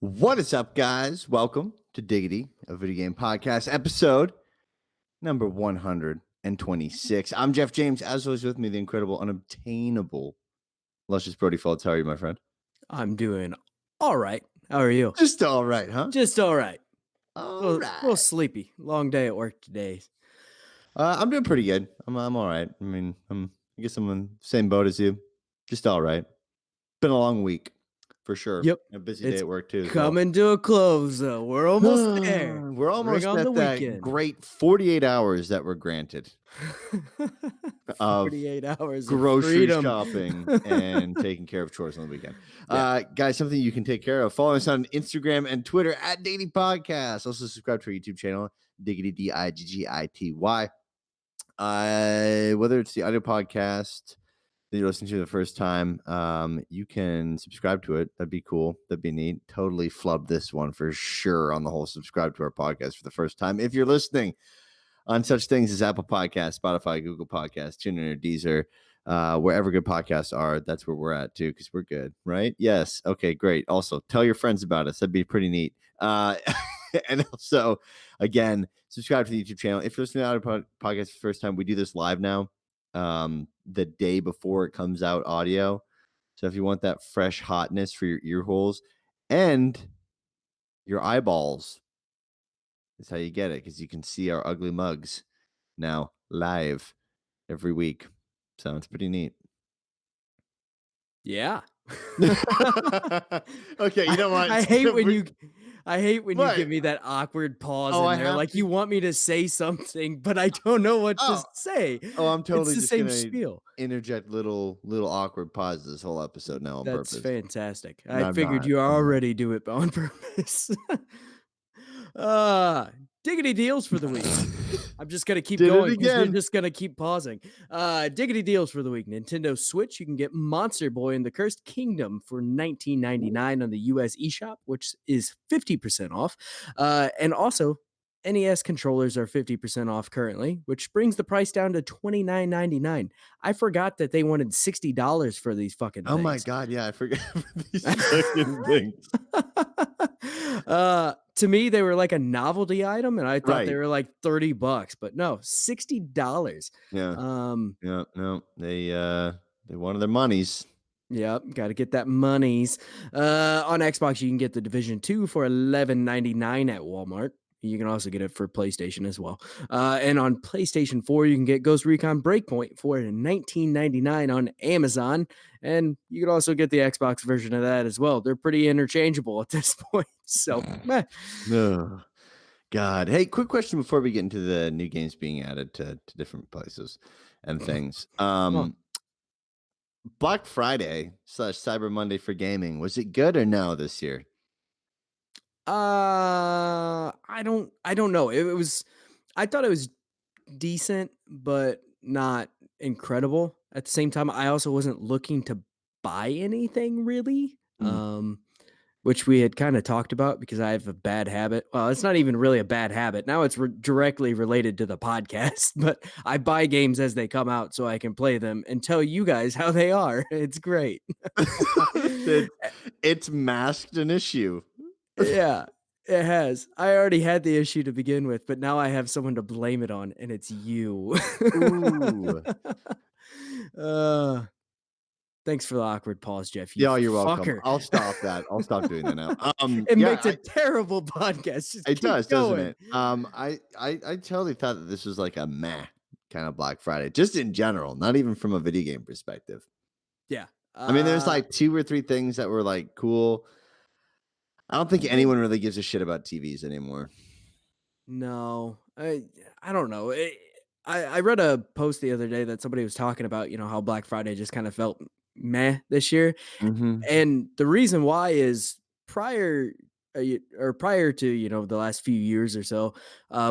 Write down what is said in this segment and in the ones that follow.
What is up, guys? Welcome to Diggity, a video game podcast, episode number 126. I'm Jeff James. As always, with me, the incredible, unobtainable, luscious Brody Fultz. How are you, my friend? I'm doing all right. How are you? Just all right, huh? Just all right. All Little sleepy. Long day at work today. I'm doing pretty good. I'm all right. I mean, I guess I'm in the same boat as you. Just all right. Been a long week, for sure. Yep. A busy It's day at work, too. coming to a close, though. We're almost there. We're almost on at the that weekend. great 48 hours that were granted. 48 hours Grocery of freedom. shopping and taking care of chores on the weekend. Guys, something you can take care of. Follow us on Instagram and Twitter at Diggity Podcast. Also subscribe to our YouTube channel, Diggity Diggity. Whether it's the audio podcast that you're listening to the first time, you can subscribe to it. That'd be cool. That'd be neat. Totally flub this one for sure on the whole subscribe to our podcast for the first time. If you're listening on such things as Apple Podcasts, Spotify, Google Podcasts, TuneIn, or Deezer, wherever good podcasts are, that's where we're at too, because we're good, right? Yes. Okay, great. Also, tell your friends about us. That'd be pretty neat. And also, again, subscribe to the YouTube channel. If you're listening to our podcast for the first time, we do this live now, the day before it comes out audio. So if you want that fresh hotness for your ear holes and your eyeballs, that's how you get it, because you can see our ugly mugs now live every week. So it's pretty neat. Yeah. Okay, you know what? I hate when you give me that awkward pause I in there. have Like to- you want me to say something, but I don't know what to say. I'm totally it's the just same gonna spiel. interject little awkward pauses this whole episode now on That's purpose. fantastic. No, I I'm figured not. you I'm not. already do it on purpose. Diggity deals for the week. I'm just gonna keep Did it going because we're again. just gonna keep pausing. Diggity deals for the week. Nintendo Switch, you can get Monster Boy and the Cursed Kingdom for $19.99 on the US eShop, which is 50% off. And also NES controllers are 50% off currently, which brings the price down to $29.99. I forgot that they wanted $60 for these fucking things. Oh my god, yeah, I forgot these fucking things. To me, they were like a novelty item, and I thought they Right. were like $30, but no, $60. Yeah. No, they wanted their monies. Yep, got to get that monies. On Xbox, you can get The Division 2 for $11.99 at Walmart. You can also get it for PlayStation as well. And on PlayStation 4, you can get Ghost Recon Breakpoint for $19.99 on Amazon. And you can also get the Xbox version of that as well. They're pretty interchangeable at this point. So, meh. Oh, God. Hey, quick question before we get into the new games being added to different places and things. Black Friday / Cyber Monday for gaming, was it good or no this year? I don't know. I thought it was decent, but not incredible. At the same time, I also wasn't looking to buy anything really. Which we had kind of talked about because I have a bad habit. Well, it's not even really a bad habit. Now it's directly related to the podcast, but I buy games as they come out so I can play them and tell you guys how they are. It's great. It's masked an issue. Yeah, it has. I already had the issue to begin with, but now I have someone to blame it on, and it's you. Ooh. Thanks for the awkward pause, Jeff. Yeah, you're welcome. Fucker. I'll stop that. I'll stop doing that now. It makes a terrible podcast. Just it keep does, going. doesn't it? I totally thought that this was like a meh kind of Black Friday, just in general, not even from a video game perspective. Yeah. I mean, there's like 2 or 3 things that were like cool. I don't think anyone really gives a shit about TVs anymore. No, I don't know. I read a post the other day that somebody was talking about, how Black Friday just kind of felt meh this year. And the reason why is prior to, the last few years or so,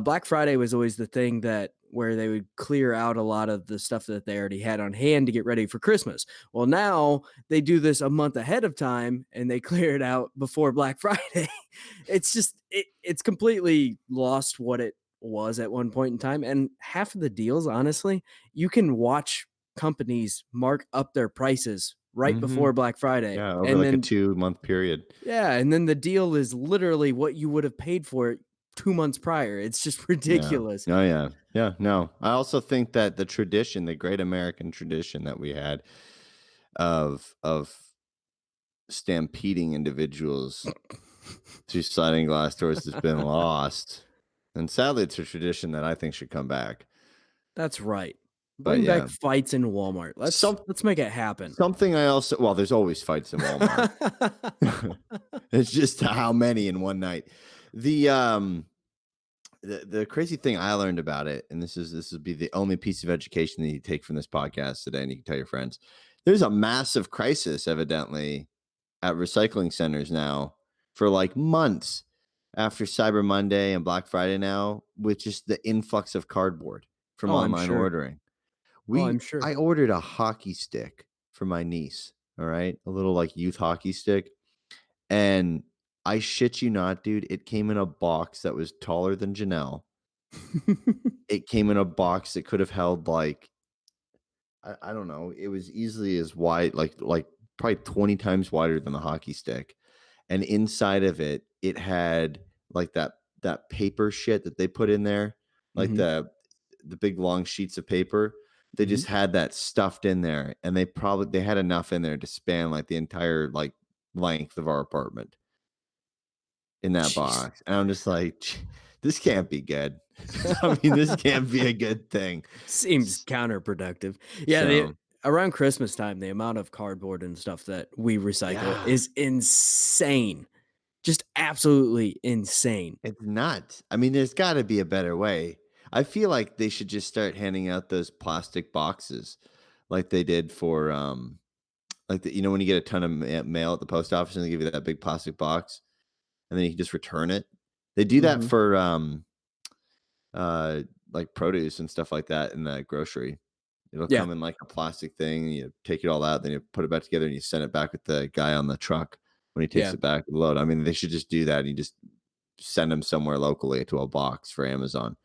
Black Friday was always the thing where they would clear out a lot of the stuff that they already had on hand to get ready for Christmas. Well, now they do this a month ahead of time and they clear it out before Black Friday. It's just, it's completely lost what it was at one point in time. And half of the deals, honestly, you can watch companies mark up their prices right Mhm. before Black Friday, Yeah, over and like a then 2-month period. yeah, and then the deal is literally what you would have paid for it 2 months prior. It's just Yeah. ridiculous. Oh, yeah. Yeah, no. I also think that the tradition, the great American tradition that we had of stampeding individuals through sliding glass doors has been lost, and sadly, it's a tradition that I think should come back. That's right. But Bring back yeah. fights in Walmart. Some Let's make it happen. something I also well, there's always fights in Walmart. It's just how many in one night. The, um the crazy thing I learned about it, and this would be the only piece of education that you take from this podcast today, and you can tell your friends. There's a massive crisis, evidently, at recycling centers now for like months after Cyber Monday and Black Friday now, with just the influx of cardboard from Oh, I'm online sure. ordering. Oh, We I'm sure. I ordered a hockey stick for my niece, all right? A little like youth hockey stick. And I shit you not, dude, it came in a box that was taller than Janelle. It came in a box that could have held like I don't know, it was easily as wide, like probably 20 times wider than the hockey stick. And inside of it, it had like that paper shit that they put in there, like Mhm, the big long sheets of paper. They mhm. just had that stuffed in there, and they had enough in there to span like the entire like length of our apartment in that Jeez. box. And I'm just like, this can't be good. I mean, this can't be a good thing. Seems S- counterproductive. Yeah, the So around Christmas time, the amount of cardboard and stuff that we recycle yeah, is insane. Just absolutely insane. it's nuts. I mean, there's got to be a better way. I feel like they should just start handing out those plastic boxes like they did for like when you get a ton of mail at the post office and they give you that big plastic box and then you can just return it. They do that Mhm. for uh like produce and stuff like that in the grocery. It'll Yeah, come in like a plastic thing, and you take it all out, then you put it back together and you send it back with the guy on the truck when he takes yeah. it back with the load. I mean, they should just do that. You just send them somewhere locally to a box for Amazon.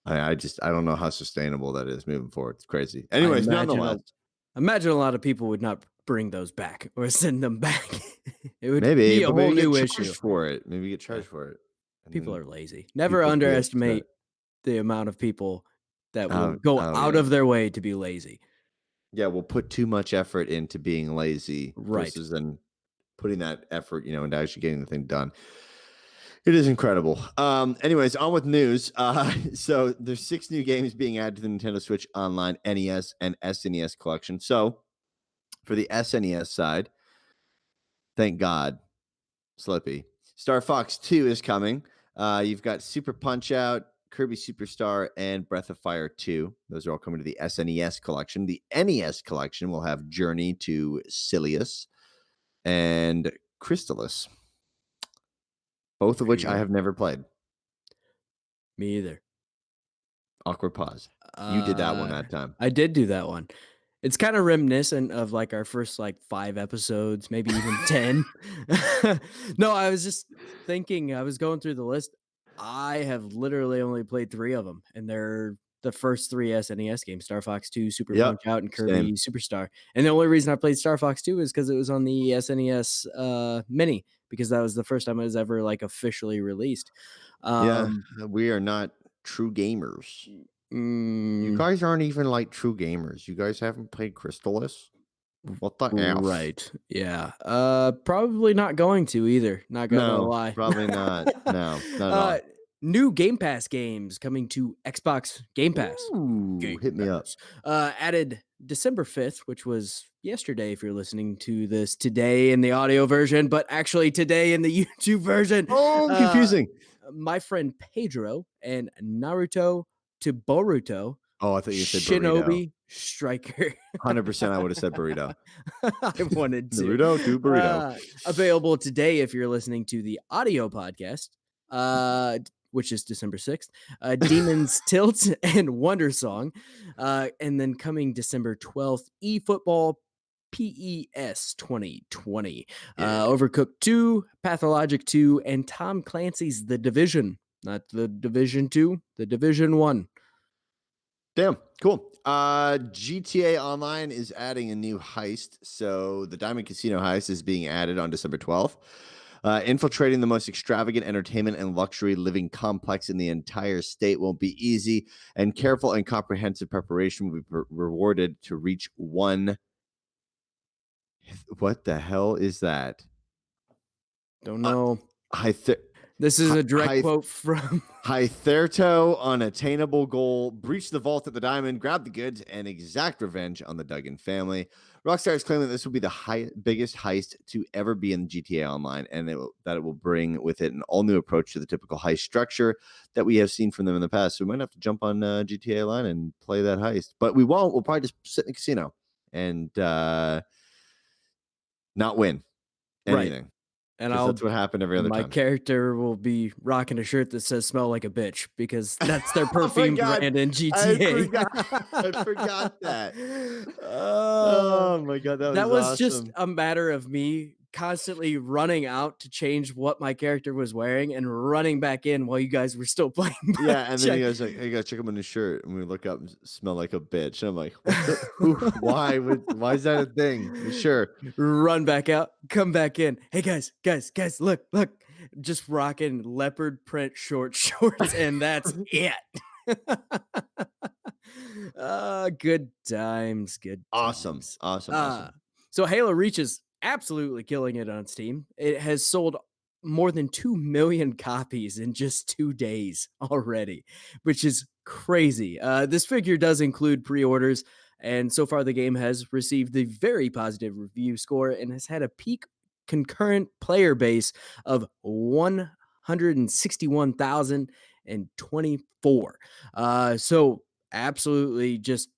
I don't know how sustainable that is moving forward. It's crazy. I Anyways, nonetheless, imagine a lot of people would not bring those back or send them back. It would maybe, be a but whole maybe get new issue. charged for it. Maybe get Yeah, charged for it, and people then are lazy. Never people could be upset. underestimate the amount of people that will go Oh out yeah, of their way to be lazy. yeah. We'll put too much effort into being lazy Right. versus then putting that effort, into actually getting the thing done. It is incredible. Anyways, on with news. So there's 6 new games being added to the Nintendo Switch Online NES and SNES collection. So for the SNES side, thank God, Slippy. Star Fox 2 is coming. You've got Super Punch Out, Kirby Superstar, and Breath of Fire 2. Those are all coming to the SNES collection. The NES collection will have Journey to Silius and Crystallis, both of There which you I go. have never played. Me either. Awkward pause. You did that one Uh, that time. I did do that one. It's kinda reminiscent of, like, our first, like, 5 episodes, maybe even 10. No, I was just thinking, I was going through the list. I have literally only played 3 of them, and they're the first 3 SNES games: Star Fox 2, Super Yep. Punch-Out, and Same. Kirby Superstar. And the only reason I played Star Fox 2 is because it was on the SNES, Mini, because that was the first time it was ever, like, officially released. Yeah, Um, we are not true gamers. You mm guys aren't even like true gamers. You guys haven't played Crystallis? What the F? Right. Yeah. Probably not going to either, not gonna No, lie. probably not. No, not at Uh, all. New Game Pass games coming to Xbox Game Pass. Ooh, Game hit me up. Pass. Added December 5th, which was yesterday if you're listening to this today in the audio version, but actually today in the YouTube version. Oh, Uh, confusing. my friend Pedro and Naruto to Boruto Oh, I thought you said burrito. Shinobi Striker. 100% I would have said burrito. I wanted to. Naruto to burrito. Available today if you're listening to the audio podcast, which is December 6th. Demon's Tilt and Wonder Song. And then coming December 12th, eFootball PES 2020. Yeah. Overcooked 2, Pathologic 2, and Tom Clancy's The Division. Not the Division 2, the Division 1. Damn, cool. GTA Online is adding a new heist. So the Diamond Casino heist is being added on December 12th. Infiltrating the most extravagant entertainment and luxury living complex in the entire state won't be easy, and careful and comprehensive preparation will be rewarded to reach one. What the hell is that? Don't Uh, know. high, This is a direct high, quote from Hytherto, unattainable goal, breach the vault at the Diamond, grab the goods, and exact revenge on the Duggan family. Rockstar is claiming that this will be the biggest heist to ever be in GTA Online, and that it will bring with it an all-new approach to the typical heist structure that we have seen from them in the past. So we might have to jump on GTA Online and play that heist. But we won't. We'll probably just sit in the casino and not win right. anything, And because I'll that's what happened every other my time. character will be rocking a shirt that says "Smell like a bitch" because that's their Oh my perfume God. brand in I GTA. forgot. I forgot that. Uh, Oh my God, that that was was just awesome. a matter of me constantly running out to change what my character was wearing and running back in while you guys were still playing Yeah, and then check. you guys like, "Hey, guys, check him on his shirt," and we look up and smell like a bitch. And I'm like, "What the? Who? Why is that a thing?" But sure. Run back out, come back in. Hey guys, look. Just rocking leopard print short shorts, and that's it. Good times, good Awesome, times. awesome, Uh, awesome. so Halo Reach is absolutely killing it on Steam. It has sold more than 2 million copies in just 2 days already, which is crazy. This figure does include pre-orders, and so far the game has received a very positive review score and has had a peak concurrent player base of 161,024. So absolutely just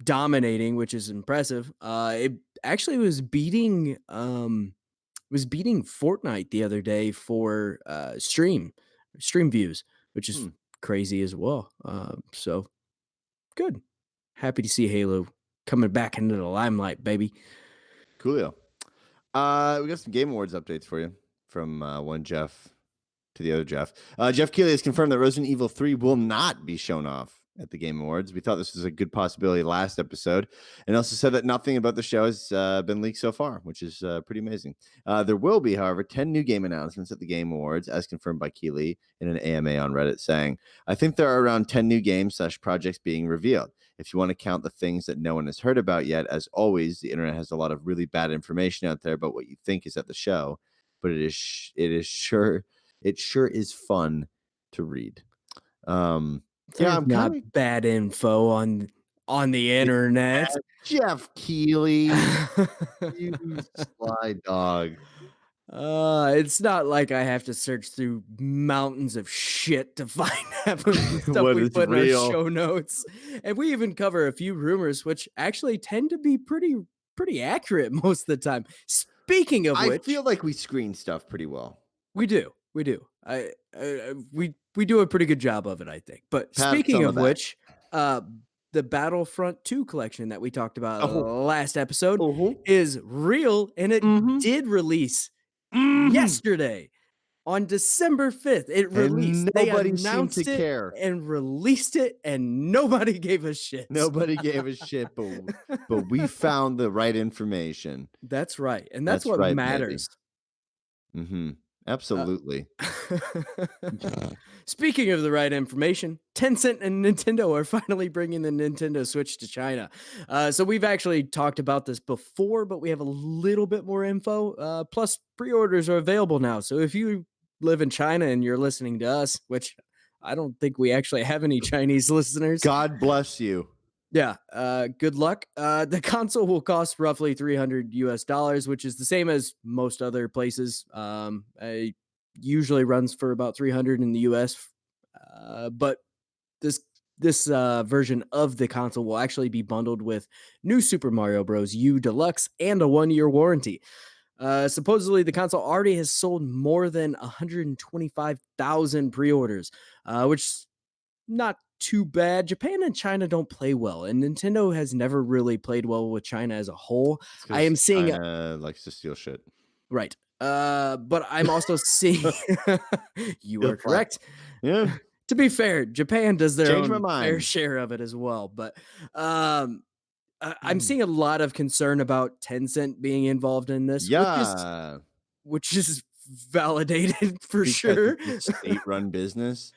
dominating, which is impressive. It actually was beating Fortnite the other day for stream views, which is Hmm, crazy as well. So good. Happy to see Halo coming back into the limelight, baby. coolio. We got some Game Awards updates for you from one Jeff to the other Jeff. Jeff Keighley has confirmed that Resident Evil 3 will not be shown off at the Game Awards. We thought this was a good possibility last episode, and also said that nothing about the show has been leaked so far, which is pretty amazing. There will be, however, 10 new game announcements at the Game Awards, as confirmed by Keighley in an AMA on Reddit, saying, "I think there are around 10 new games/projects being revealed. If you want to count the things that no one has heard about yet, as always, the internet has a lot of really bad information out there about what you think is at the show, but it sure is fun to read." Yeah, There's I'm kind not of bad info on the internet. Jeff Keighley, you sly dog. It's not like I have to search through mountains of shit to find half of the stuff What we is put in our real? show notes. And we even cover a few rumors, which actually tend to be pretty accurate most of the time. Speaking of I which, feel like we screen stuff pretty well. we do. We do. We do a pretty good job of it, I think. But Pats speaking on the of back. which, the Battlefront 2 collection that we talked about Oh, last episode oh, is real and it mhm, did release mhm, yesterday on December 5th. It and released. They nobody seemed to announced it care. and released it and nobody gave a shit. Nobody gave a shit, but we found the right information. That's right. And that's That's what right, baby. matters. Mhm. Uh, Absolutely. Speaking of the right information, Tencent and Nintendo are finally bringing the Nintendo Switch to China. So we've actually talked about this before, but we have a little bit more info. Plus, pre-orders are available now. So if you live in China and you're listening to us, which I don't think we actually have any Chinese listeners, God bless you. yeah, good luck. The console will cost roughly 300 US dollars, which is the same as most other places. It usually runs for about 300 in the US. But this this version of the console will actually be bundled with new Super Mario Bros. U Deluxe and a 1-year warranty. Supposedly, the console already has sold more than 125,000 pre-orders, which not too bad. Japan and China don't play well, and Nintendo has never really played well with China as a whole. It's I because am seeing China likes to steal shit. right. But I'm also seeing you Steal are flag. correct. Yeah. To be fair, Japan does their Change my own fair mind. share of it as well, but, um, I'm Mm. seeing a lot of concern about Tencent being involved in this, Yeah, which is validated for because sure. it's a state-run business.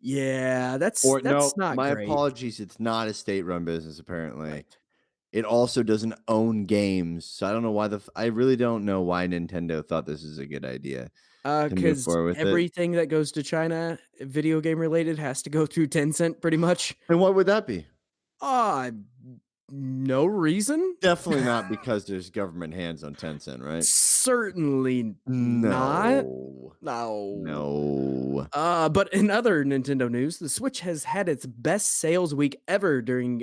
Yeah, Or that's no, not my great. apologies, it's not a state-run business, apparently. Right. It also doesn't own games, so I don't know why I really don't know why Nintendo thought this is a good idea to move Because forward with it. everything that goes to China, video game related, has to go through Tencent pretty much. And what would that be? Uh, no reason? Definitely not because there's government hands on Tencent, right? Certainly not. No. No. No. But in other Nintendo news, the Switch has had its best sales week ever during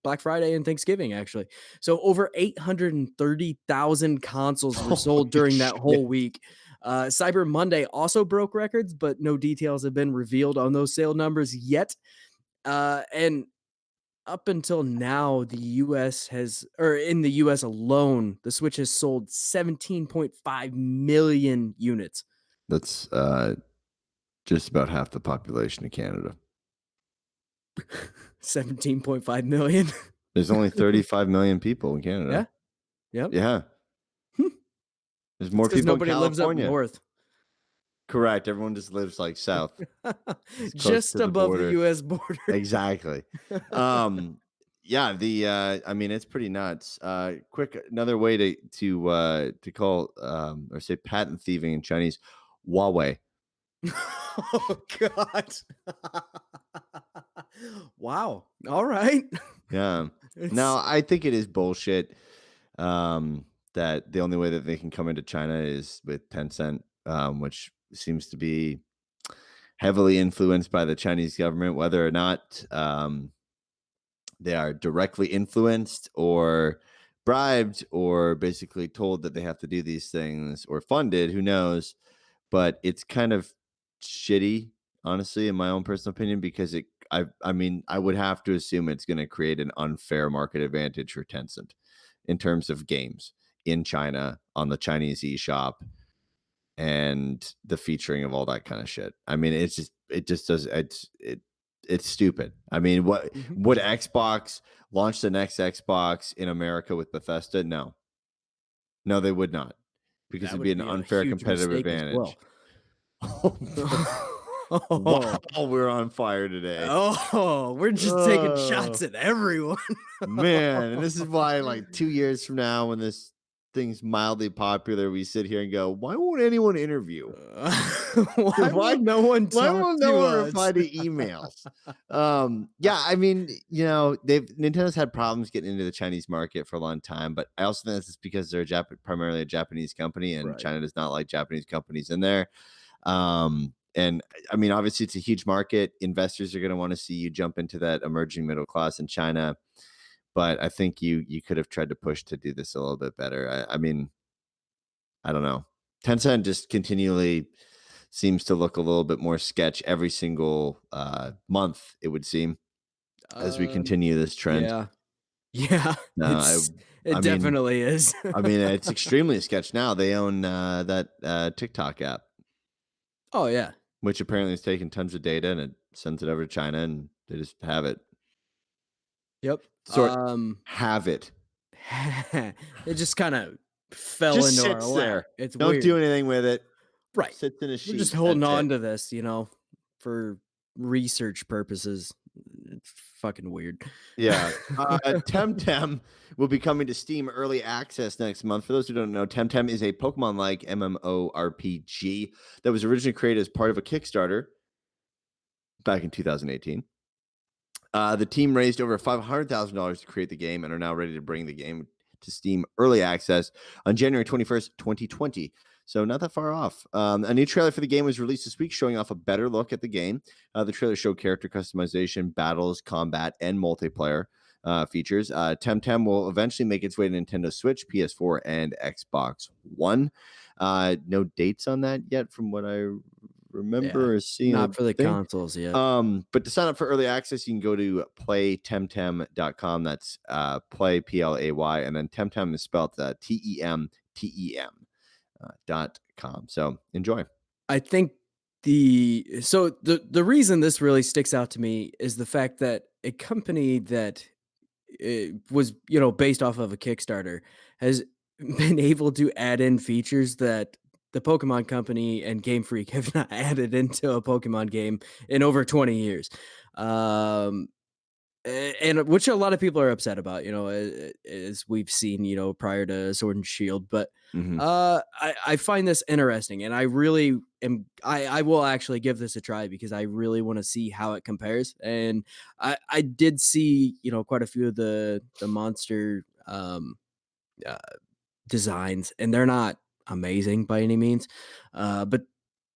Black Friday and Thanksgiving, actually. So over 830,000 consoles were sold Holy during that shit. whole week. Cyber Monday also broke records, but no details have been revealed on those sale numbers yet. And up until now, in the US alone, the Switch has sold 17.5 million units. That's just about half the population of Canada. 17.5 million. There's only 35 million people in Canada. Yeah, yep. Yeah. There's It's more because people in nobody lives up California. north. Correct. Everyone just lives like south, as close Just to the above the border. US border. Exactly. Um, yeah, I mean, it's pretty nuts. Quick, another way to call or say patent thieving in Chinese, Huawei. Oh god. Wow. Alright. Yeah. It's Now, I think it is bullshit. That the only way that they can come into China is with Tencent, which seems to be heavily influenced by the Chinese government, whether or not they are directly influenced or bribed or basically told that they have to do these things or funded, who knows? But it's kind of shitty, honestly, in my own personal opinion, because I mean, I would have to assume it's going to create an unfair market advantage for Tencent in terms of games in China on the Chinese eShop and the featuring of all that kind of shit. I mean, it just does it's stupid. I mean, what Mhm. would Xbox launch the next Xbox in America with Bethesda? No. No, they would not. Because That it'd be would an be a unfair huge competitive mistake as advantage. well. Wow, Oh. we're on fire today. Oh, we're just taking Oh, shots at everyone. man, and this is why, like, 2 years from now when this thing's mildly popular, we sit here and go, "Why won't anyone interview? Why Why will no one why talk won't no to one us? reply to emails?" Yeah, I mean, Nintendo's had problems getting into the Chinese market for a long time, but I also think that's because they're primarily a Japanese company, and Right. China does not like Japanese companies in there. And I mean, obviously, it's a huge market. Investors are going to want to see you jump into that emerging middle class in China. But I think you could have tried to push to do this a little bit better. I mean, I don't know. Tencent just continually seems to look a little bit more sketch every single month. It would seem as we Um, continue this trend. yeah. Yeah, No, it I mean, definitely is. it's extremely sketch now. They own that TikTok app, Oh, yeah. which apparently is taking tons of data and it sends it over to China, and they just have it. Yep. Sort have it. It just kinda fell Just into our sits lap. there. It's Don't weird. do anything with it. Right. Sits in a We're just sheet. holding That's it. on to this, for research purposes. It's fucking weird. Yeah. Temtem will be coming to Steam Early Access next month. For those who don't know, Temtem is a Pokemon-like MMORPG that was originally created as part of a Kickstarter back in 2018. The team raised over $500,000 to create the game and are now ready to bring the game to Steam Early Access on January 21st, 2020. So not that far off. A new trailer for the game was released this week, showing off a better look at the game. The trailer showed character customization, battles, combat, and multiplayer features. Temtem will eventually make its way to Nintendo Switch, PS4, and Xbox One. No dates on that yet, from what I Yeah. remember seeing a Not for the thing. consoles yet. But to sign up for early access, you can go to playtemtem.com. That's play PLAY, and then Temtem is spelled TEMTEM .com. So enjoy. I think The reason this really sticks out to me is the fact that a company that was, based off of a Kickstarter has been able to add in features that the Pokemon Company and Game Freak have not added into a Pokemon game in over 20 years. Um, and which a lot of people are upset about, as we've seen, prior to Sword and Shield. But Hmm. I find this interesting, and I really am. I will actually give this a try because I really want to see how it compares. And I did see, quite a few of the monster uh, designs, and they're not amazing by any means, but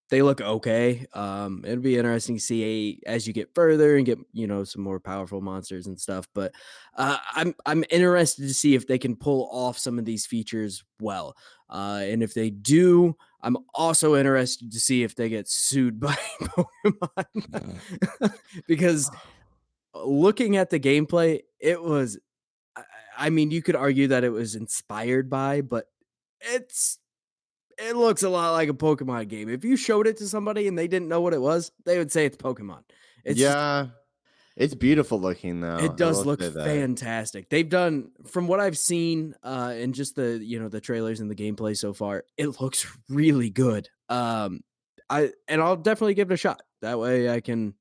they look okay. It'd be interesting to see as you get further and get, some more powerful monsters and stuff. But I'm interested to see if they can pull off some of these features well. And if they do, I'm also interested to see if they get sued by Pokemon. Because looking at the gameplay, it was I I mean, you could argue that it was inspired by, but it's it looks a lot like a Pokemon game. If you showed it to somebody and they didn't know what it was, they would say it's Pokemon. It's just Yeah, it's beautiful looking though. it I does will look say that. fantastic. They've done from what I've seen, and just the trailers and the gameplay so far, it looks really good. I'll definitely give it a shot. That way I can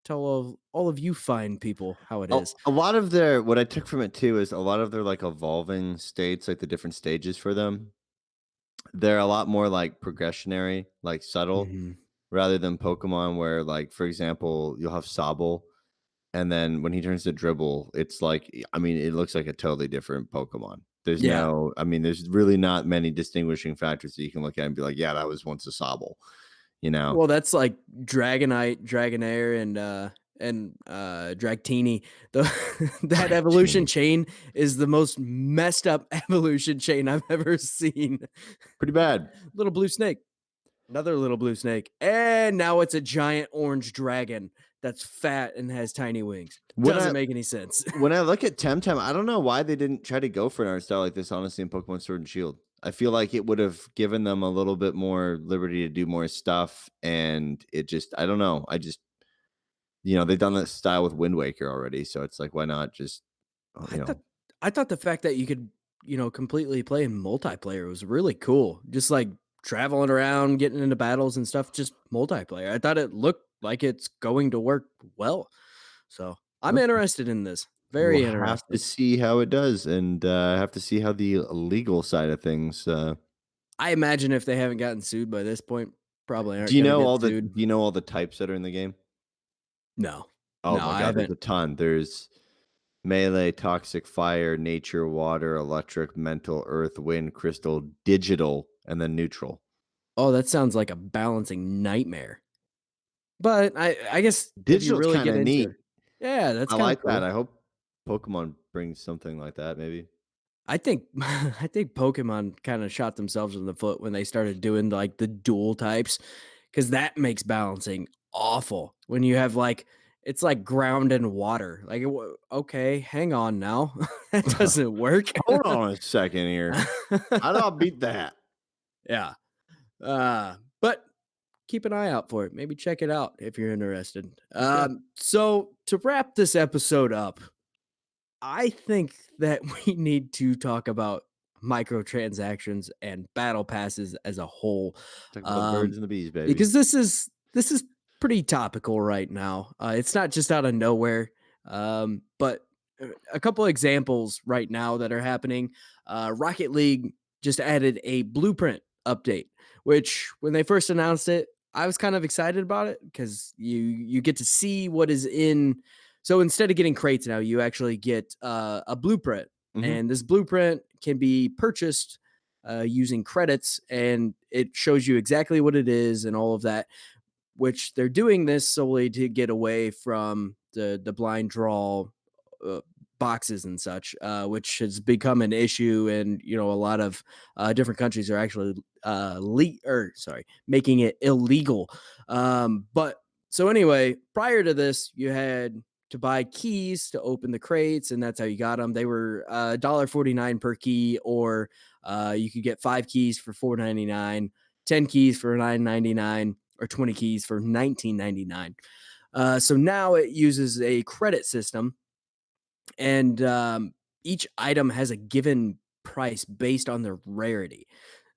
tell all of you fine people how it is. A lot of their what I took from it too is a lot of their like evolving states, like the different stages for them. They're a lot more like progressionary, like subtle, Mhm. rather than Pokemon where like for example, you'll have Sobble and then when he turns to Dribble, it's like I mean, it looks like a totally different Pokemon. There's Yeah. no I mean, there's really not many distinguishing factors that you can look at and be like, "Yeah, that was once a Sobble," you know? Well, that's like Dragonite, Dragonair, and Dragtini. The that evolution Dratini. chain is the most messed up evolution chain I've ever seen. Pretty bad. Little blue snake, another little blue snake, and now it's a giant orange dragon that's fat and has tiny wings. When Doesn't I make any sense. when I look at Temtem, I don't know why they didn't try to go for an art style like this, honestly, in Pokemon Sword and Shield. I feel like it would have given them a little bit more liberty to do more stuff, and it just I don't know. I just they've done that style with Wind Waker already, so it's like, why not just, I thought I thought the fact that you could, completely play in multiplayer was really cool. Just like traveling around, getting into battles and stuff, just multiplayer. I thought it looked like it's going to work well. So I'm okay. interested in this. We'll Very have to interested. see how it does, and have to see how the legal side of things. I imagine if they haven't gotten sued by this point, probably Do aren't you gonna know get all the sued. Do you know all the types that are in the game? No. Oh No, my I god, there's haven't. a ton. There's melee, toxic, fire, nature, water, electric, mental, earth, wind, crystal, digital, and then neutral. Oh, that sounds like a balancing nightmare. But I guess if you Digital's really get kinda into neat. it, yeah, that's I kinda like that. cool. I hope Pokemon brings something like that maybe. I think I think Pokemon kinda shot themselves in the foot when they started doing, like, the dual types, because that makes balancing awful when you have, like it's like ground and water, like, okay, hang on now. That doesn't work. Hold on a second here. How do I beat that? Yeah, but keep an eye out for it, maybe check it out if you're interested. Okay. So to wrap this episode up, I think that we need to talk about microtransactions and battle passes as a whole, Talk about the um, birds and the bees, baby. because this is pretty topical right now. It's not just out of nowhere, but a couple examples right now that are happening. Rocket League just added a blueprint update, which when they first announced it, I was kind of excited about it because you get to see what is in so instead of getting crates now, you actually get a blueprint, Mhm. and this blueprint can be purchased using credits, and it shows you exactly what it is and all of that. Which they're doing this solely to get away from the blind draw uh, boxes and such, which has become an issue, and a lot of different countries are actually making it illegal. But so anyway, prior to this, you had to buy keys to open the crates, and that's how you got them. They were $1.49 per key, or you could get 5 keys for $4.99, 10 keys for $9.99. or 20 keys for 19.99. So now it uses a credit system, and each item has a given price based on their rarity,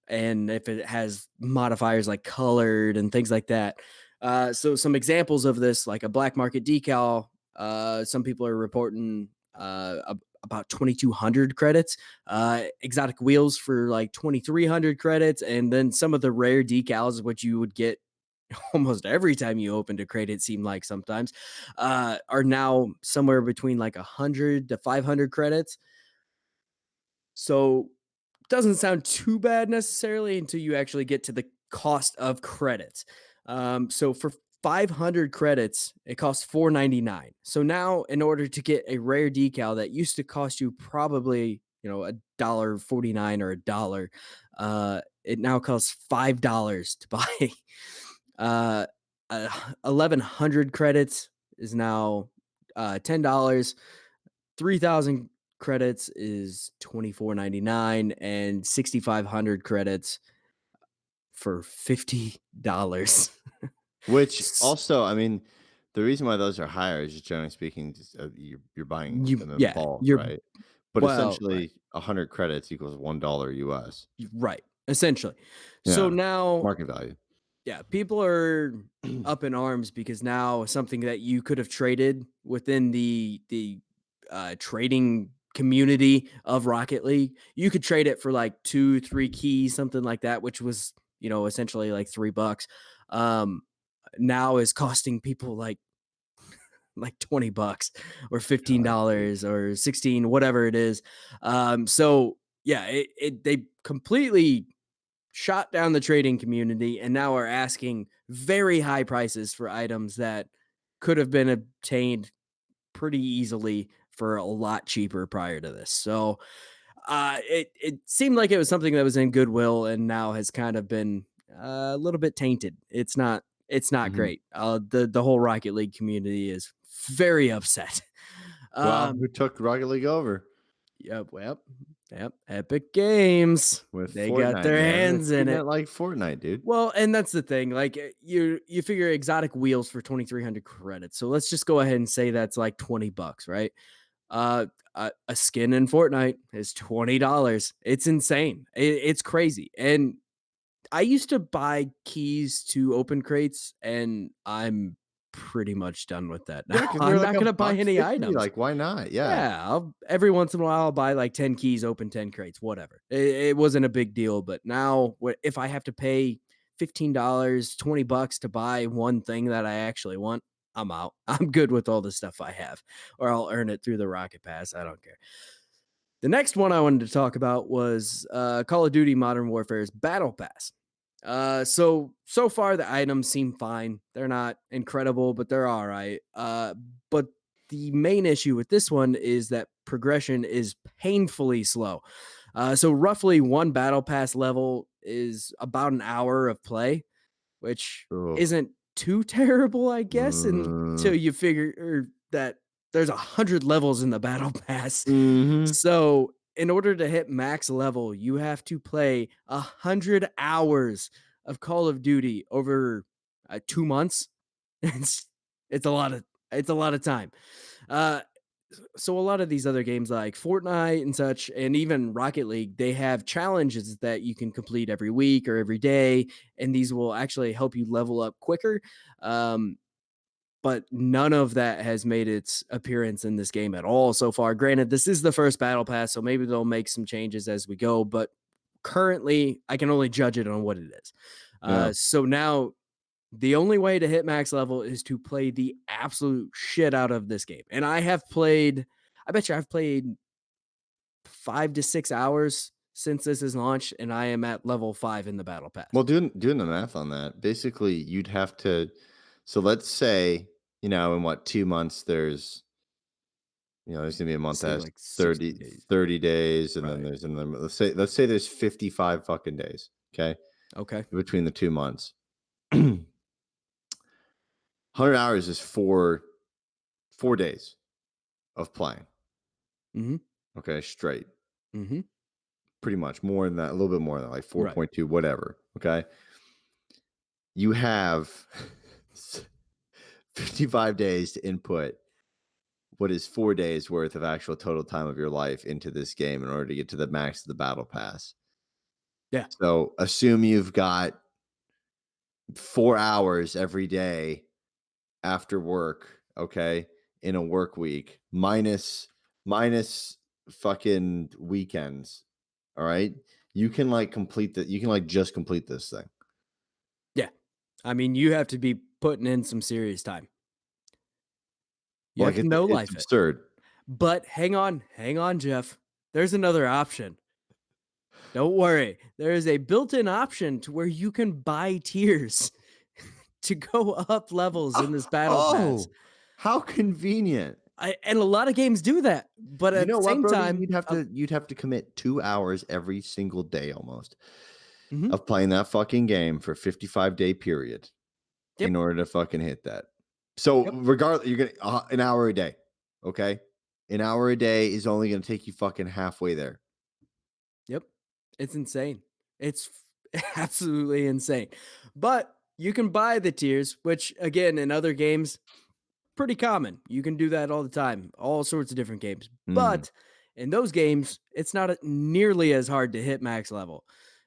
and if it has modifiers like colored and things like that. So some examples of this, like a black market decal, some people are reporting about 2,200 credits, exotic wheels for like 2,300 credits, and then some of the rare decals, which you would get almost every time you opened a crate, it seemed like sometimes, are now somewhere between like 100 to 500 credits. So doesn't sound too bad necessarily until you actually get to the cost of credits. So for 500 credits, it costs 4.99. So now, in order to get a rare decal that used to cost you probably $1.49 or $1, it now costs $5 to buy. uh, 1,100 credits is now $10. 3,000 credits is 24.99, and 6,500 credits for $50. Which S- also, I mean, the reason why those are higher is just generally speaking, just, you're buying You them in yeah, bulk, you're right? But well, right. essentially, 100 credits equals $1 US. Right, essentially. So Yeah, now, market value. yeah, people are up in arms because now something that you could have traded within the trading community of Rocket League, you could trade it for like 2, 3 keys, something like that, which was, essentially like $3. Um, Now is costing people like $20 or God, dude. $15 or 16, whatever it is. So yeah, they completely shot down the trading community and now are asking very high prices for items that could have been obtained pretty easily for a lot cheaper prior to this. So it seemed like it was something that was in goodwill and now has kind of been a little bit tainted. It's not Mhm. great. The whole Rocket League community is very upset. Well, Um, who took Rocket League over? yep. Epic Games. With They got Fortnite, their man. They're hands in treating it it. like Fortnite, dude. Well, and that's the thing. Like you figure exotic wheels for 2,300 credits. So let's just go ahead and say that's like $20, right? Uh, a skin in Fortnite is $20. It's insane. It's crazy. And I used to buy keys to open crates, and I'm pretty much done with that now. Yeah, because 'cause they're I'm like not a gonna buy buck any 50, items. like, why not? Yeah. Yeah, every once in a while I'll buy like 10 keys, open 10 crates, whatever. It wasn't a big deal, but now if I have to pay $15, $20 to buy one thing that I actually want, I'm out. I'm good with all the stuff I have, or I'll earn it through the Rocket Pass. I don't care. The next one I wanted to talk about was Call of Duty Modern Warfare's Battle Pass. So far the items seem fine. They're not incredible, but they're all right. But the main issue with this one is that progression is painfully slow. So roughly one battle pass level is about an hour of play, which Oof. isn't too terrible, I guess, Mm. until you figure that there's 100 levels in the battle pass. Mhm. So in order to hit max level, you have to play 100 hours of Call of Duty over 2 months. It's it's a lot of it's a lot of time. Uh, so a lot of these other games like Fortnite and such, and even Rocket League, they have challenges that you can complete every week or every day, and these will actually help you level up quicker. Um, but none of that has made its appearance in this game at all so far. Granted, this is the first battle pass, so maybe they'll make some changes as we go, but currently I can only judge it on what it is. Yeah. So now the only way to hit max level is to play the absolute shit out of this game. And I bet you I've played 5 to 6 hours since this is launched, and I am at level 5 in the battle pass. Well, doing the math on that, basically, you'd have to so let's say, in what, 2 months, there's gonna be a month that Say has like 60 thirty days. 30 days, and then Right. let's say there's 55 fucking days, okay, Okay. between the 2 months. 100 hours is 4 days of playing, Mhm. okay, straight. Mhm. Pretty much more than that, a little bit more than that, like Right. 4.2, whatever, okay? You have 55 days to input what is 4 days worth of actual total time of your life into this game in order to get to the max of the battle pass. Yeah. So, assume you've got 4 hours every day after work, okay, in a work week, minus fucking weekends, all right? You can, like, complete that. You can, like, just complete this thing. Yeah. I mean, you have to be putting in some serious time. You Like, have to know it's life it. absurd. But hang on, Jeff. There's another option. Don't worry. There is a built-in option to where you can buy tiers to go up levels in this battle pass. Oh, how convenient. And a lot of games do that, but You at know the what, same Brody? time, You'd have to commit 2 hours every single day almost mhm, of playing that fucking game for a 55-day period in yep, order to fucking hit that. So, yep, regardless, you're gonna an hour a day, okay? An hour a day is only gonna take you fucking halfway there. yep. It's insane. It's absolutely insane. But you can buy the tiers, which again in other games pretty common. You can do that all the time, all sorts of different games. Mhm, But in those games, it's not nearly as hard to hit max level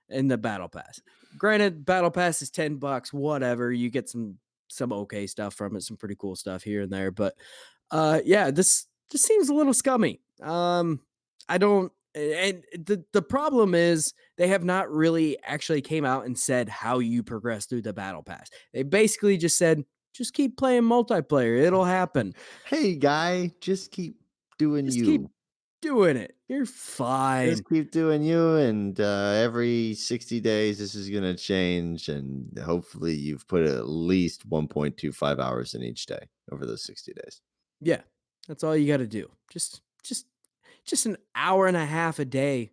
in the battle pass. Granted, battle pass is $10, whatever. You get some okay stuff from it, some pretty cool stuff here and there. But yeah, this seems a little scummy. I don't and the problem is they have not really actually came out and said how you progress through the battle pass. They basically just said just keep playing multiplayer. It'll happen. "Hey, guy, just keep doing Just keep you. doing it. You're Just fine. keep doing you, and, every 60 days, this is gonna change, and hopefully you've put at least 1.25 hours in each day over those 60 days." Yeah. That's all you got to do. Just an hour and a half a day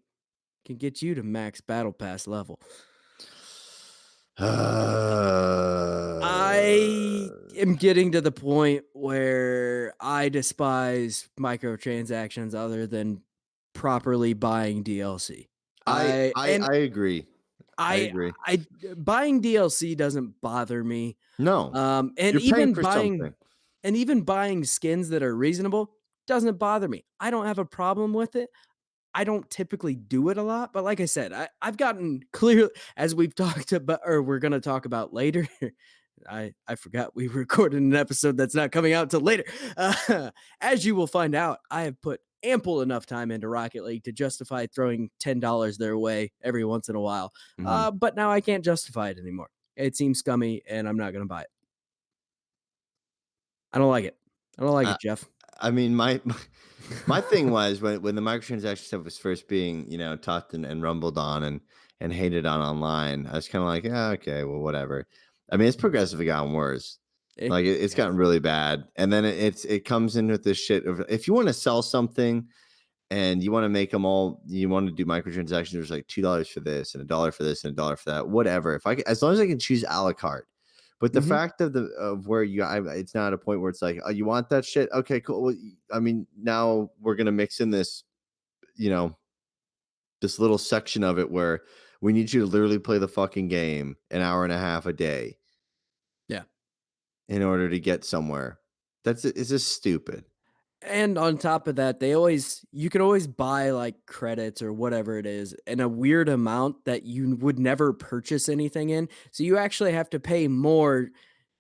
can get you to max battle pass level. I am getting to the point where I despise microtransactions other than properly buying DLC. I I I and I agree. I I agree. I buying DLC doesn't bother me. No, And you're paying even for something. buying skins that are reasonable doesn't bother me. I don't have a problem with it. I don't typically do it a lot, but like I said, I've gotten clear as we've talked about or we're gonna talk about later. I forgot we recorded an episode that's not coming out till later. As you will find out, I have put ample enough time into Rocket League to justify throwing $10 their way every once in a while. Mhm. But now I can't justify it anymore. It seems scummy, and I'm not gonna buy it. I don't like it. I don't like Uh, it, Jeff. I mean, my thing was when the microtransaction stuff was first being, talked and rumbled on and hated on online, I was kinda like, "Yeah, okay, well, whatever." I mean, it's progressively gotten worse. Like, it's Yeah. gotten really bad, and then it comes in with this shit of if you wanna sell something and you wanna make them all you wanna do microtransactions, there's like $2 for this and $1 for this and $1 for that, whatever. If I c As long as I can choose à la carte. But the Mhm. fact of where it's not a point where it's like, "Oh, you want that shit? Okay, cool. Well, I mean, now we're gonna mix in you know, this little section of it where we need you to literally play the fucking game an hour and a half a day Yeah. in order to get somewhere." It's just stupid. And on top of that, they always you can always buy like credits or whatever it is in a weird amount that you would never purchase anything in. So you actually have to pay more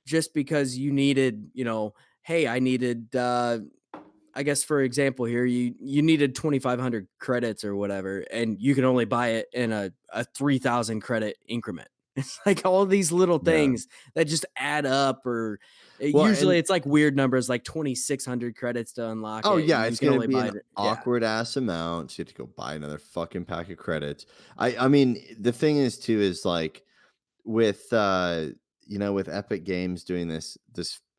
just because you needed, hey, I needed I guess for example here, you needed 2,500 credits or whatever, and you can only buy it in a 3,000 credit increment. It's like all these little Yeah. things that just add up, or Well, usually and it's like weird numbers, like 2,600 credits to unlock oh, it, yeah, and you it's can gonna only be buy an it. Yeah, awkward ass amount, so you have to go buy another fucking pack of credits. I mean, the thing is too is, like, with, with Epic Games doing this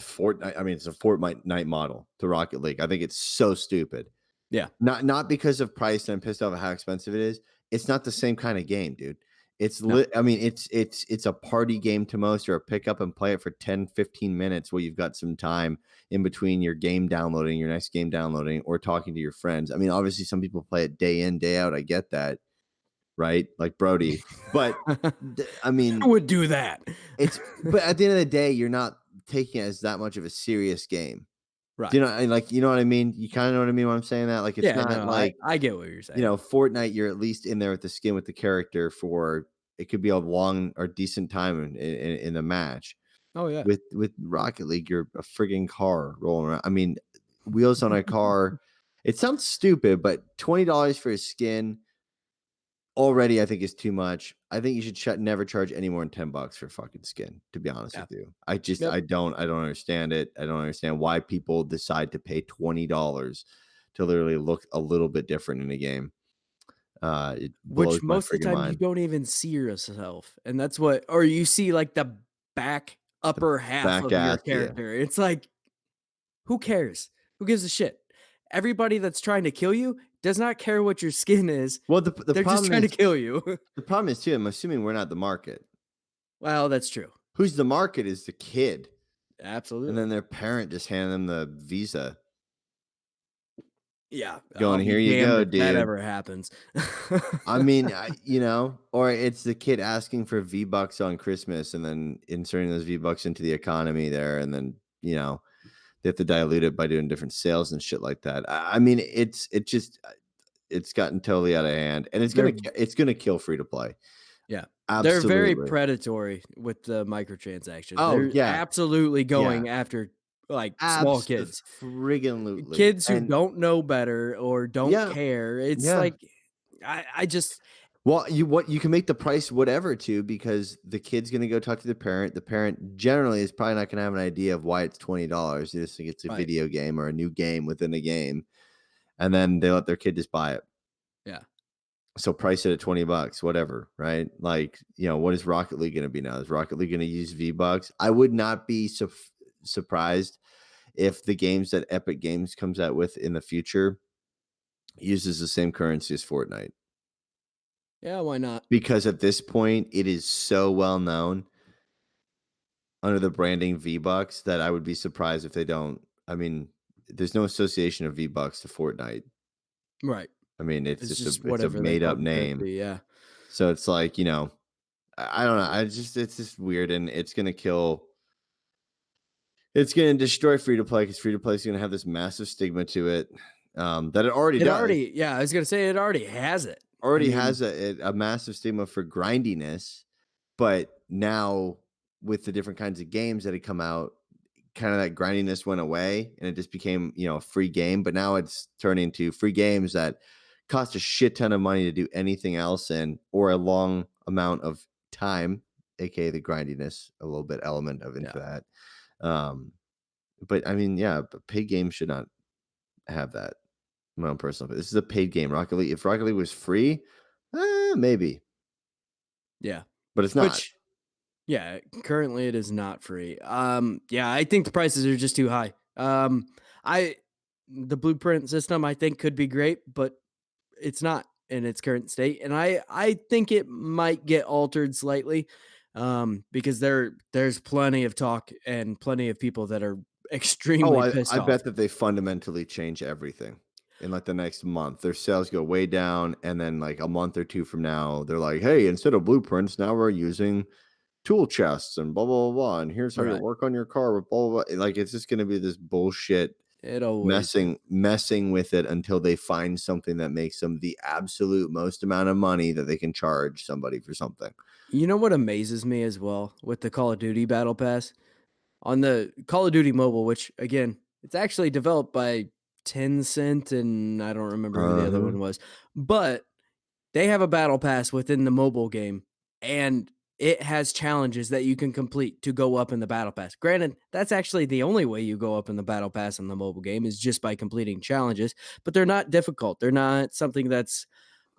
Fortnite. I mean, it's a Fortnite night model to Rocket League. I think it's so stupid. yeah, Not because of price, and I'm pissed off at how expensive it is. It's not the same kind of game, dude. no, I mean, it's a party game to most, or a pick up and play it for 10, 15 minutes where you've got some time in between your next game downloading, or talking to your friends. I mean, obviously some people play it day in, day out. I get that, right? Like Brody. But I mean, Who would do that? but at the end of the day, you're not taking it as that much of a serious game. Do Right. you know, like, you know what I mean? You kind of know what I mean when I'm saying that? Like, it's Yeah, not no, like, I get what you're saying. Fortnite, you're at least in there with the skin with the character for it could be a long or decent time in the match. Oh, yeah. With Rocket League, you're a frigging car rolling around. I mean, wheels on a car. It sounds stupid, but $20 for a skin already I think is too much. I think you should never charge any more than $10 for fucking skin, to be honest Yeah. with you. I just Yep. I don't understand it. I don't understand why people decide to pay $20 to literally look a little bit different in a game. It blows Which my most of the friggin' time you mind. don't even see yourself, and that's what or you see, like, the back The upper half back of your ass, yeah. character. It's like, who cares? Who gives a shit? Everybody that's trying to kill you does not care what your skin is. Well, They're just trying to kill you. the problem is too, I'm assuming we're not the market. Well, that's true. Who's the market is the kid, and then Absolutely. their parent just handing them the Visa, Yeah, I'll going, be "Here you damned go, if that dude." ever happens. I mean, or it's the kid asking for V-Bucks on Christmas and then inserting those V-Bucks into the economy there, and then, they have to dilute it by doing different sales and shit like that. I mean, it's gotten totally out of hand, and They're it's gonna kill free to play. yeah. They're very Absolutely. predatory with the microtransactions. Oh, They're yeah. absolutely Yeah. going after, like, small kids. Abso-friggin-lutely, Kids who and don't know better or don't yeah, care. It's yeah. like I just Well, you can make the price whatever too, because the kid's gonna go talk to the parent. The parent generally is probably not gonna have an idea of why it's $20. They just think it's a right. video game or a new game within a game, and then they let their kid just buy it. Yeah. So price it at $20, whatever, right? Like, what is Rocket League gonna be now? Is Rocket League gonna use V-Bucks? I would not be surprised if the games that Epic Games comes out with in the future uses the same currency as Fortnite. Yeah, why not? Because at this point, it is so well known under the branding V-Bucks that I would be surprised if they don't. I mean, there's no association of V-Bucks to Fortnite. Right. I mean, it's It's just just it's a whatever they made call up the name. currency, yeah. So it's like, I don't know. It's just weird, and it's gonna destroy free to play because free to play is gonna have this massive stigma to it, that it already It does. already yeah, I was gonna say it already has it. I Already mean, has a massive stigma for grindiness, but now with the different kinds of games that had come out, kind of that grindiness went away and it just became, a free game. But now it's turning into free games that cost a shit ton of money to do anything else in, or a long amount of time, aka the grindiness, a little bit element of into yeah. that. Um, but I mean, yeah, but paid games should not have that. My own personal, but this is a paid game. Rocket League. If Rocket League was free, maybe, Yeah. but it's not. Which yeah, currently it is not free. Yeah, I think the prices are just too high. I the blueprint system I think could be great, but it's not in its current state, and I think it might get altered slightly, because there's plenty of talk and plenty of people that are Oh, extremely pissed I off. bet that they fundamentally change everything in like the next month. Their sales go way down, and then like a month or two from now, they're like, "Hey, instead of blueprints, now we're using tool chests and blah blah blah, blah, and here's how you Right. work on your car with blah blah blah." Like it's just gonna be this bullshit It always is. messing with it until they find something that makes them the absolute most amount of money that they can charge somebody for something. You know what amazes me as well with the Call of Duty Battle Pass? On the Call of Duty Mobile, which again, it's actually developed by Tencent and I don't remember who the other Uh-huh. one was, but they have a battle pass within the mobile game and it has challenges that you can complete to go up in the battle pass. Granted, that's actually the only way you go up in the battle pass in the mobile game is just by completing challenges, but they're not difficult. They're not something that's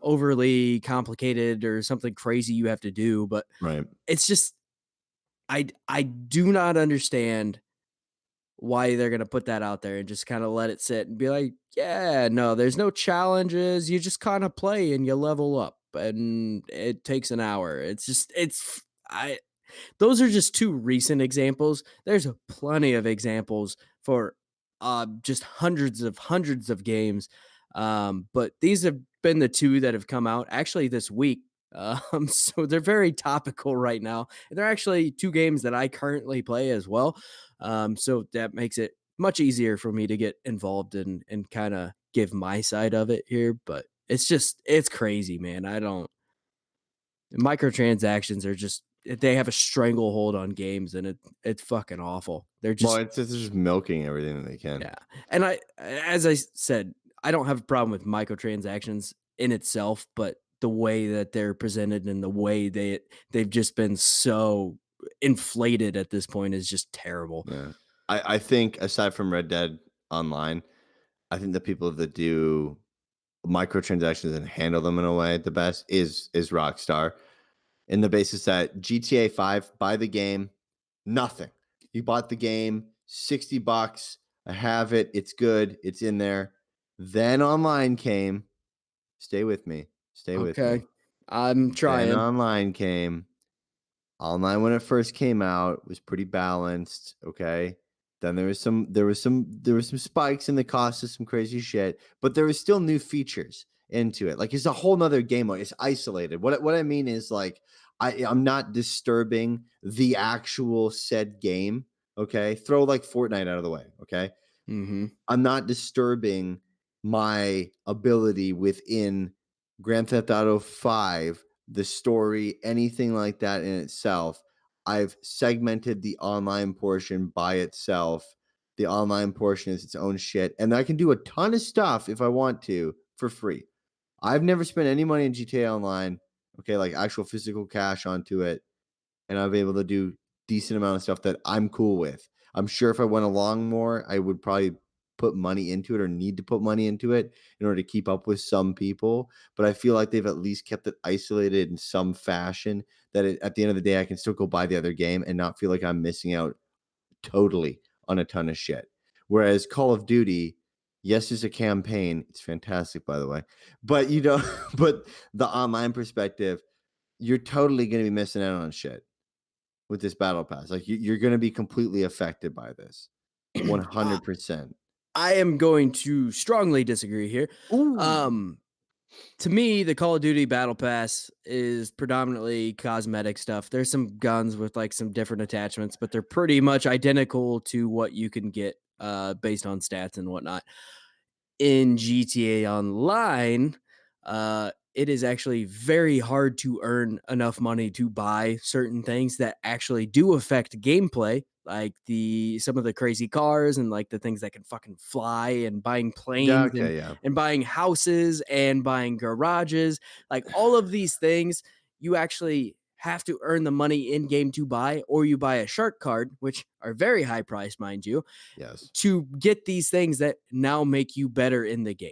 overly complicated or something crazy you have to do, but Right. it's just I do not understand why they're gonna put that out there and just kinda let it sit and be like, "Yeah, no, there's no challenges, you just kinda play and you level up, and it takes an hour." It's just it's I those are just 2 recent examples. There's a plenty of examples for, just hundreds of games, but these have been the 2 that have come out actually this week. So they're very topical right now. And they're actually 2 games that I currently play as well. So that makes it much easier for me to get involved and kinda give my side of it here, but it's crazy, man. I don't Microtransactions are just they have a stranglehold on games, and it's fucking awful. They're Well, just it's just milking everything that they can. yeah, and as I said, I don't have a problem with microtransactions in itself, but the way that they're presented and the way they've just been so inflated at this point is just terrible. Yeah. I think aside from Red Dead Online, I think the people that do microtransactions and handle them in a way the best is Rockstar. In the basis that GTA 5, buy the game, nothing. You bought the game, $60. I have it. It's good. It's in there. Then online came. Stay with me. Stay with Okay. me. I'm Then trying. online came. Online when it first came out was pretty balanced, okay? Then there was some spikes in the cost of some crazy shit, but there was still new features into it. Like it's a whole nother game mode. It's isolated. What I mean is like I'm not disturbing the actual said game. Okay. Throw like Fortnite out of the way. Okay. Mhm. I'm not disturbing my ability within Grand Theft Auto 5, the story, anything like that in itself. I've segmented the online portion by itself. The online portion is its own shit. And I can do a ton of stuff if I want to for free. I've never spent any money in GTA Online, okay, like actual physical cash onto it, and I'll be able to do decent amount of stuff that I'm cool with. I'm sure if I went along more, I would probably put money into it or need to put money into it in order to keep up with some people. But I feel like they've at least kept it isolated in some fashion that at the end of the day, I can still go buy the other game and not feel like I'm missing out totally on a ton of shit. Whereas Call of Duty, yes, is a campaign. It's fantastic, by the way. But but the online perspective, you're totally going to be missing out on shit with this battle pass. Like you're going to be completely affected by this. Uh, 100%. I am going to strongly disagree here. Ooh. Um, to me, the Call of Duty Battle Pass is predominantly cosmetic stuff. There's some guns with like some different attachments, but they're pretty much identical to what you can get based on stats and whatnot. In GTA Online, it is actually very hard to earn enough money to buy certain things that actually do affect gameplay, like the some of the crazy cars and like the things that can fucking fly and buying Yeah, planes okay, yeah. and buying houses and buying garages. Like all of these things, you actually have to earn the money in game to buy, or you buy a shark card, which are very high priced, mind you, Yes. to get these things that now make you better in the game.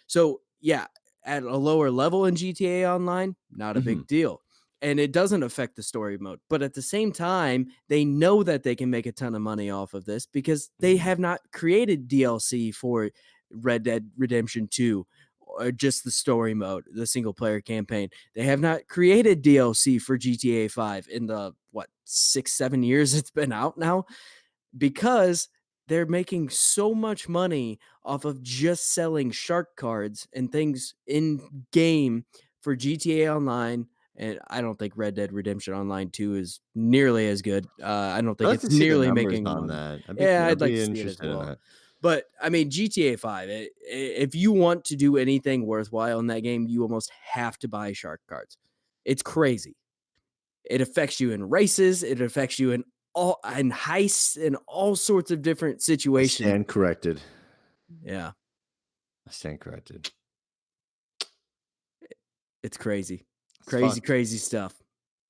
So, yeah, at a lower level in GTA Online, not a Mhm. big deal. And it doesn't affect the story mode. But at the same time, they know that they can make a ton of money off of this because they Mhm. have not created DLC for Red Dead Redemption 2 or just the story mode, the single player campaign. They have not created DLC for GTA 5 in the what 6 7 years it's been out now because they're making so much money off of just selling shark cards and things in game for GTA Online. And I don't think Red Dead Redemption Online 2 is nearly as good. I don't I'd think like it's to see the nearly numbers making the on money. that. Yeah, I'd I'd like be to see it as interested in well. that. But I mean, GTA 5, if you want to do anything worthwhile in that game, you almost have to buy shark cards. It's crazy. It affects you in races, it affects you in heists and all sorts of different I situations. stand corrected. Yeah, I stand corrected. it's crazy. It's Crazy, fucked. crazy stuff.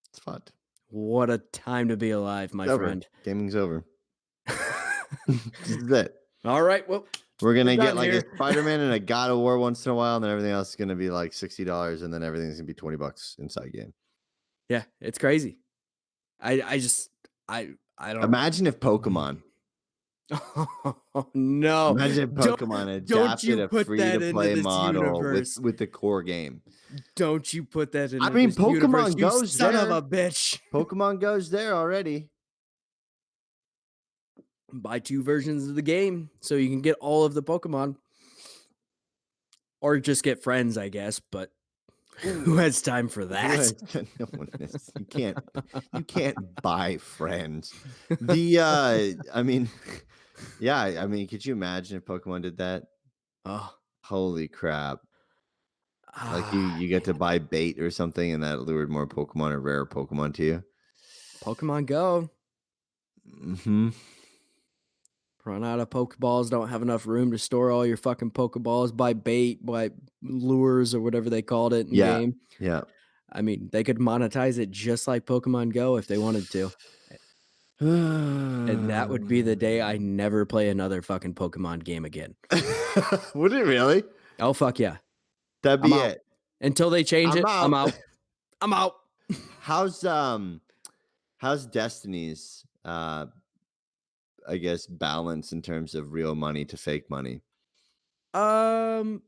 It's fucked. What a time to be alive, It's my over. friend. Gaming's over. This is it. All right, well, We're we're gonna get done like a here. Spider-Man and a God of War once in a while, and then everything else is gonna be like $60, and then everything's gonna be $20 inside game. Yeah, it's crazy. I just I don't Imagine if Pokemon. Oh, no. Imagine if Don't Pokemon don't adapted you a put that into free-to-play this model with universe. with the core game. Don't you put that I into mean, this universe, Pokemon you goes son of a there. bitch. Pokemon goes there already. Buy 2 versions of the game so you can get all of the Pokemon. Or just get friends, I guess, but Who Ooh, has time for who that? has no one is you can't buy friends. I mean, yeah, I mean, could you imagine if Pokemon did that? Oh, Holy crap. Like, ah, you get to buy bait or something, and that lured more Pokemon or rare Pokemon to you? Pokemon Go. Mhm. Run out of Pokeballs, don't have enough room to store all your fucking Pokeballs, buy bait, buy lures or whatever they called it in Yeah, game. yeah. I mean, they could monetize it just like Pokemon Go if they wanted to. And that would be the day I never play another fucking Pokemon game again. Would it really? Oh, fuck yeah. That'd I'm be out. it. Until they change I'm it, I'm out. out. I'm out. How's, how's Destiny's, I guess, balance in terms of real money to fake money? Um,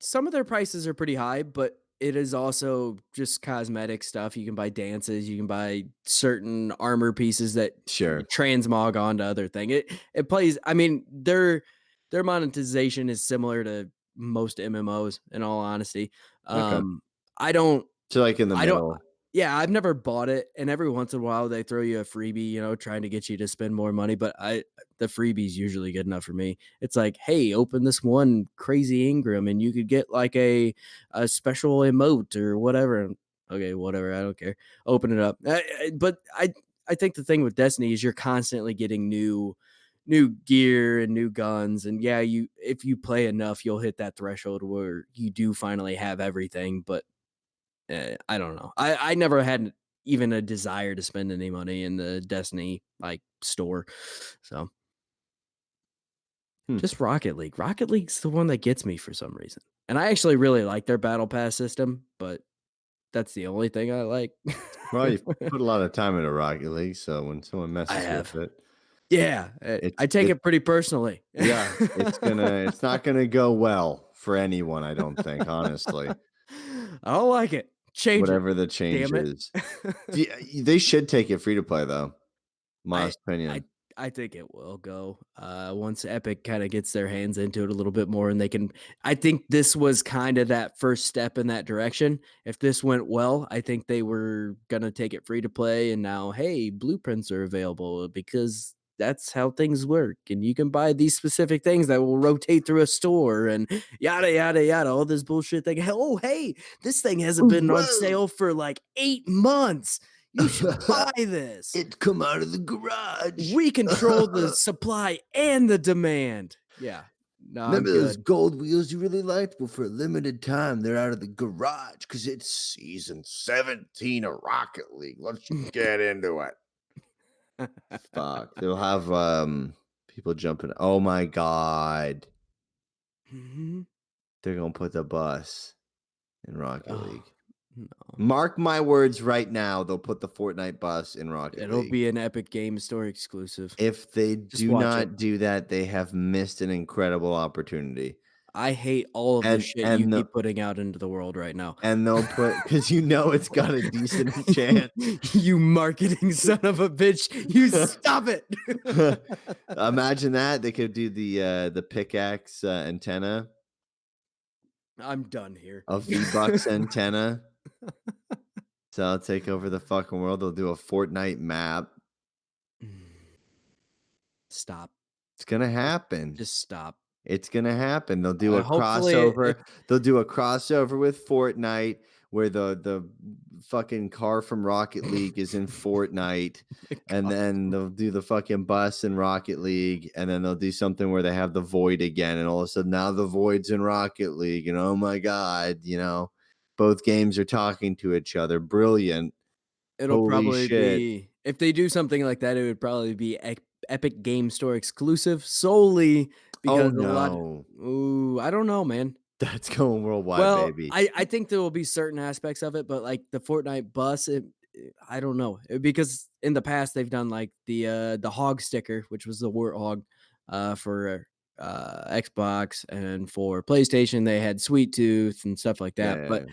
some of their prices are pretty high, but it is also just cosmetic stuff. You can buy dances, you can buy certain armor pieces that Sure. transmog onto other thing. It plays I mean, their monetization is similar to most MMOs in all honesty. Okay. Um, I don't So, like, in the I don't middle. yeah, I've never bought it, and every once in a while they throw you a freebie, trying to get you to spend more money, but I the freebie's usually good enough for me. It's like, "Hey, open this one crazy Ingram and you could get like a special emote or whatever." And, okay, whatever, I don't care. Open it up. But I think the thing with Destiny is you're constantly getting new gear and new guns, and yeah, you if you play enough, you'll hit that threshold where you do finally have everything, but I don't know. I never had even a desire to spend any money in the Destiny, like, store. So, Hmm. just Rocket League. Rocket League's the one that gets me for some reason. And I actually really like their battle pass system, but that's the only thing I like. Well, you've put a lot of time into Rocket League, so when someone I messes with have. it, Yeah, I take it it pretty personally. yeah, it's not gonna go well for anyone, I don't think, honestly, I don't like it. Change it, whatever the change damn it. is. They should take it free to play, though, my I honest I opinion. I think it will go, once Epic kinda gets their hands into it a little bit more and they can I think this was kinda that first step in that direction. If this went well, I think they were gonna take it free to play and now, "Hey, blueprints are available," because that's how things work, and you can buy these specific things that will rotate through a store and yada, yada, yada, all this bullshit thing. "Oh, hey, this thing hasn't been on Whoa! sale for, like, 8 months. You should buy this." It come out of the garage. We control the supply and the demand. Yeah. No, I'm Remember those good. gold wheels you really liked? Well, for a limited time, they're out of the garage because it's season 17 of Rocket League. Let's get into it. Fuck. They'll have people jumping. Oh my god. Mhm. They're gonna put the bus in Rocket Oh, League. no. Mark my words right now, they'll put the Fortnite bus in Rocket It'll League. be an Epic Game Store exclusive. If they Just do watch it. not do that, they have missed an incredible opportunity. I hate all of the And shit you and the keep putting out into the world right now. and they'll put because it's got a decent chance. You marketing son of a bitch. You stop it. Imagine that they could do the pickaxe antenna, I'm done here. a V-Bucks antenna. So I'll take over the fucking world. They'll do a Fortnite map. Stop. It's gonna Just happen. just stop. It's gonna happen. They'll do a Hopefully, if crossover. They'll do a crossover with Fortnite where the fucking car from Rocket League is in Fortnite, and then they'll do the fucking bus in Rocket League, and then they'll do something where they have the Void again, and all of a sudden now the Void's in Rocket League, and oh my god, both games are talking to each other. Brilliant. it'll Holy probably shit. be if they do something like that, it would probably be Epic Game Store exclusive solely Oh because a lot no. ooh, I don't know, man. That's going worldwide, Well, baby. I think there will be certain aspects of it, but, like, the Fortnite bus, I don't know, because in the past, they've done, like, the hog sticker, which was the warthog, for, Xbox, and for PlayStation, they had Sweet Tooth and stuff like that, but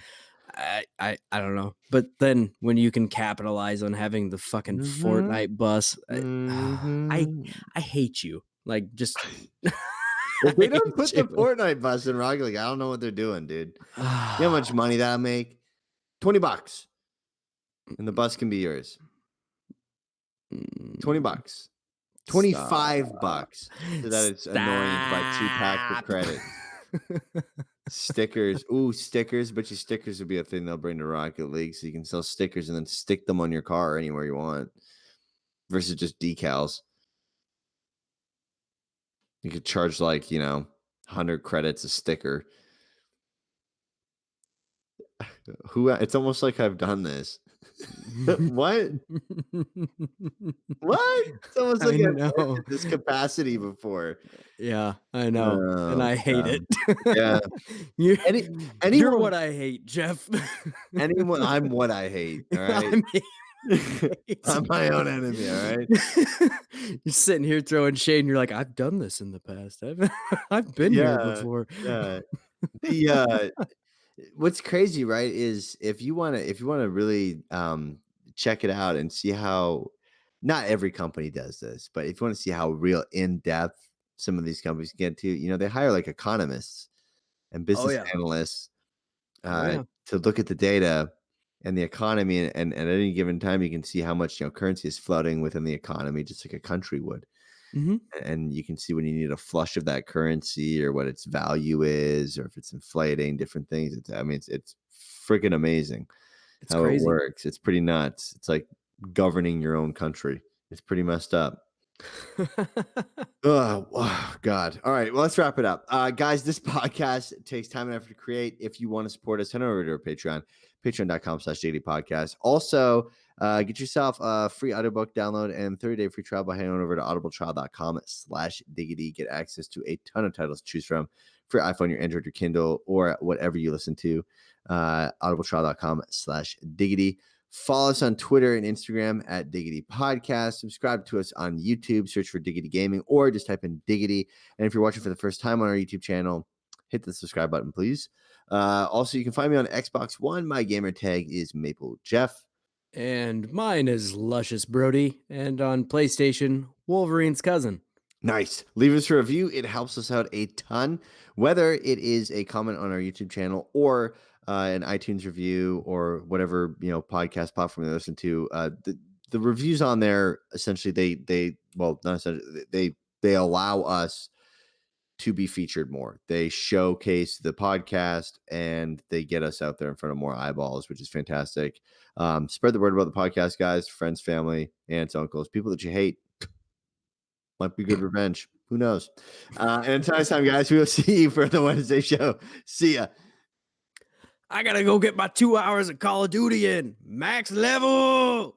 Yeah. I don't know, but then when you can capitalize on having the fucking Mhm. Fortnite bus, I Mhm. I hate you, like, just If I they don't hate put the you. Fortnite bus in Rocket League, I don't know what they're doing, dude. You know how much money that'll make? $20 and the bus can be yours. $20. Stop. $25 so that it's annoying to buy 2 packs of Stop. credit. Stickers. Ooh, stickers. But your stickers would be a thing they'll bring to Rocket League, so you can sell stickers and then stick them on your car anywhere you want versus just decals. You could charge 100 credits a sticker. It's almost like I've done this. What? What? It's almost like I I've worked know. at this capacity before. Yeah, I know, and Oh, I hate God. it. Yeah. You're Any you're anyone what I hate, Jeff. anyone I'm what I hate, all right? I'm I'm my own enemy, all right? You're sitting here throwing shade, and you're like, "I've done this in the past. I've been here Yeah, before." yeah. The, what's crazy, right, is if you wanna really, check it out and see how not every company does this, but if you wanna see how real in-depth some of these companies get to, they hire, like, economists and Oh, business yeah. analysts, Oh, yeah. to look at the data and the economy, and at any given time, you can see how much, currency is flooding within the economy just like a country would. Mhm. And you can see when you need a flush of that currency or what its value is or if it's inflating different things. It's freaking amazing It's how it crazy. works. It's pretty nuts. It's like governing your own country. It's pretty messed up. Oh, God. All right. Well, let's wrap it up. Guys, this podcast takes time and effort to create. If you want to support us, head over to our Patreon, patreon.com/Diggity podcast. Also, get yourself a free audiobook download and 30-day free trial by heading on over to audibletrial.com/Diggity. Get access to a ton of titles to choose from for your iPhone, your Android, your Kindle, or whatever you listen to. Audibletrial.com/Diggity. Follow us on Twitter and Instagram at Diggity Podcast. Subscribe to us on YouTube. Search for Diggity Gaming or just type in Diggity. And if you're watching for the first time on our YouTube channel, hit the subscribe button, please. Also, you can find me on Xbox One. My gamer tag is Maple Jeff. And mine is Luscious Brody, and on PlayStation, Wolverine's cousin. Nice. Leave us a review. It helps us out a ton, whether it is a comment on our YouTube channel or an iTunes review or whatever podcast platform they listen to. The reviews on there essentially well, not essentially, they allow us to be featured more. They showcase the podcast and they get us out there in front of more eyeballs, which is fantastic. Spread the word about the podcast, guys, friends, family, aunts, uncles, people that you hate. Might be good revenge. Who knows? And until next time, guys, we will see you for the Wednesday show. See ya. I gotta go get my 2 hours of Call of Duty in. Max level!